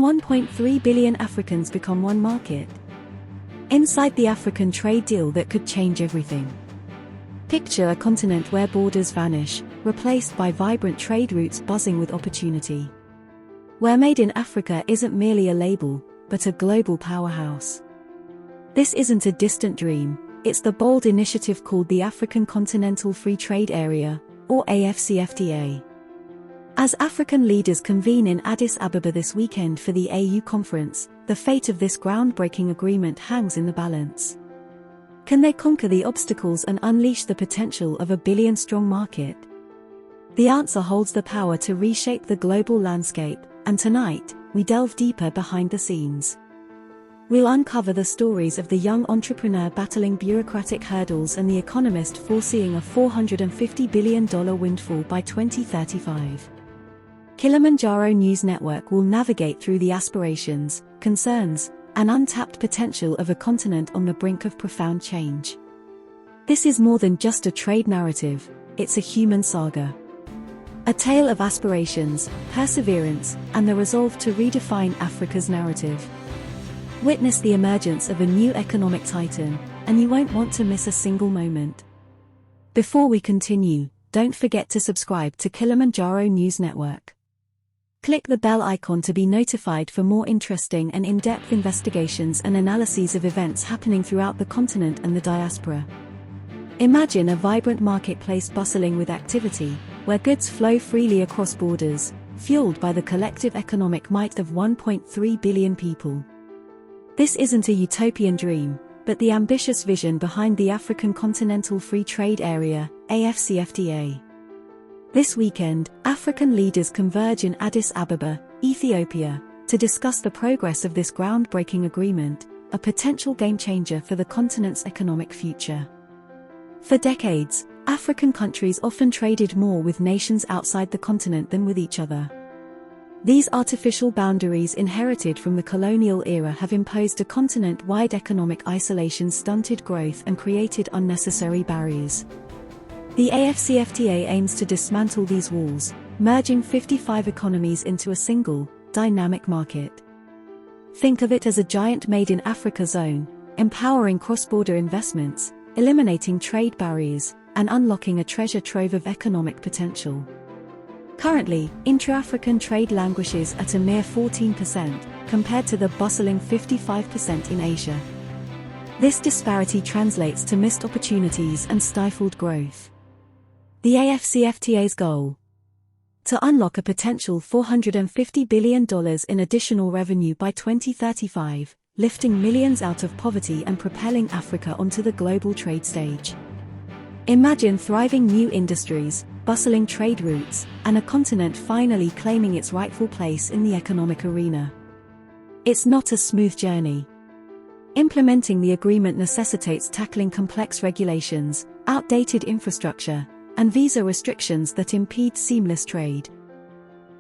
1.3 billion Africans become one market? Inside the African trade deal that could change everything. Picture a continent where borders vanish, replaced by vibrant trade routes buzzing with opportunity. Where Made in Africa isn't merely a label, but a global powerhouse. This isn't a distant dream, it's the bold initiative called the African Continental Free Trade Area, or AfCFTA. As African leaders convene in Addis Ababa this weekend for the AU conference, the fate of this groundbreaking agreement hangs in the balance. Can they conquer the obstacles and unleash the potential of a billion-strong market? The answer holds the power to reshape the global landscape, and tonight, we delve deeper behind the scenes. We'll uncover the stories of the young entrepreneur battling bureaucratic hurdles and the economist foreseeing a $450 billion windfall by 2035. Kilimanjaro News Network will navigate through the aspirations, concerns, and untapped potential of a continent on the brink of profound change. This is more than just a trade narrative, it's a human saga. A tale of aspirations, perseverance, and the resolve to redefine Africa's narrative. Witness the emergence of a new economic titan, and you won't want to miss a single moment. Before we continue, don't forget to subscribe to Kilimanjaro News Network. Click the bell icon to be notified for more interesting and in-depth investigations and analyses of events happening throughout the continent and the diaspora. Imagine a vibrant marketplace bustling with activity, where goods flow freely across borders, fueled by the collective economic might of 1.3 billion people. This isn't a utopian dream, but the ambitious vision behind the African Continental Free Trade Area, AfCFTA. This weekend, African leaders converge in Addis Ababa, Ethiopia, to discuss the progress of this groundbreaking agreement, a potential game-changer for the continent's economic future. For decades, African countries often traded more with nations outside the continent than with each other. These artificial boundaries inherited from the colonial era have imposed a continent-wide economic isolation, stunted growth, and created unnecessary barriers. The AfCFTA aims to dismantle these walls, merging 55 economies into a single, dynamic market. Think of it as a giant Made in Africa zone, empowering cross-border investments, eliminating trade barriers, and unlocking a treasure trove of economic potential. Currently, intra-African trade languishes at a mere 14%, compared to the bustling 55% in Asia. This disparity translates to missed opportunities and stifled growth. The AfCFTA's goal: to unlock a potential $450 billion in additional revenue by 2035, lifting millions out of poverty and propelling Africa onto the global trade stage. Imagine thriving new industries, bustling trade routes, and a continent finally claiming its rightful place in the economic arena. It's not a smooth journey. Implementing the agreement necessitates tackling complex regulations, outdated infrastructure, and visa restrictions that impede seamless trade.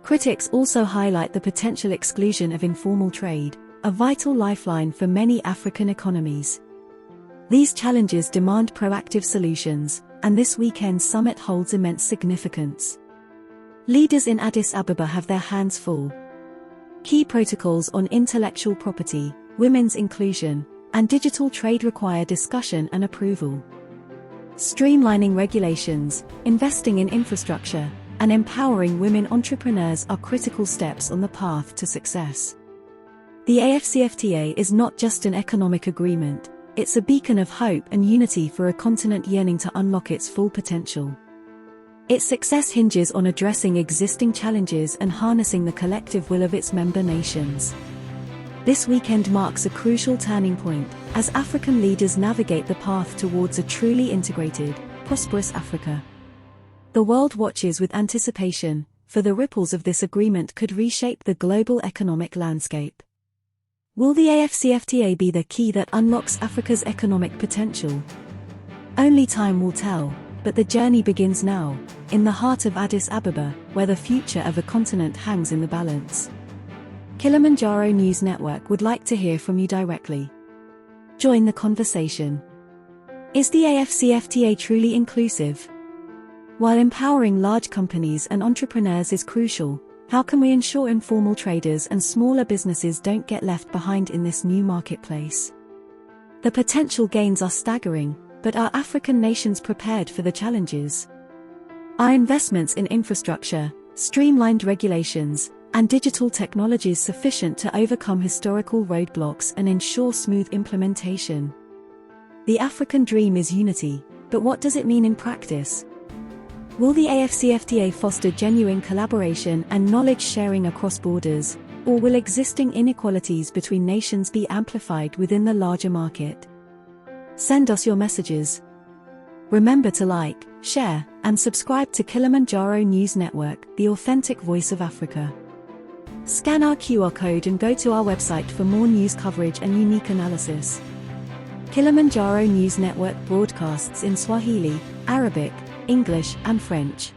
Critics also highlight the potential exclusion of informal trade, a vital lifeline for many African economies. These challenges demand proactive solutions, and this weekend's summit holds immense significance. Leaders in Addis Ababa have their hands full. Key protocols on intellectual property, women's inclusion, and digital trade require discussion and approval. Streamlining regulations, investing in infrastructure, and empowering women entrepreneurs are critical steps on the path to success. The AfCFTA is not just an economic agreement, it's a beacon of hope and unity for a continent yearning to unlock its full potential. Its success hinges on addressing existing challenges and harnessing the collective will of its member nations. This weekend marks a crucial turning point, as African leaders navigate the path towards a truly integrated, prosperous Africa. The world watches with anticipation, for the ripples of this agreement could reshape the global economic landscape. Will the AfCFTA be the key that unlocks Africa's economic potential? Only time will tell, but the journey begins now, in the heart of Addis Ababa, where the future of a continent hangs in the balance. Kilimanjaro News Network would like to hear from you directly. Join the conversation. Is the AfCFTA truly inclusive? While empowering large companies and entrepreneurs is crucial, How can we ensure informal traders and smaller businesses don't get left behind in this new marketplace? The potential gains are staggering, but are African nations prepared for the challenges? Are investments in infrastructure, streamlined regulations, and digital technologies sufficient to overcome historical roadblocks and ensure smooth implementation? The African dream is unity, but what does it mean in practice? Will the AfCFTA foster genuine collaboration and knowledge sharing across borders, or will existing inequalities between nations be amplified within the larger market? Send us your messages. Remember to like, share, and subscribe to Kilimanjaro News Network, the authentic voice of Africa. Scan our QR code and go to our website for more news coverage and unique analysis. Kilimanjaro News Network broadcasts in Swahili, Arabic, English, and French.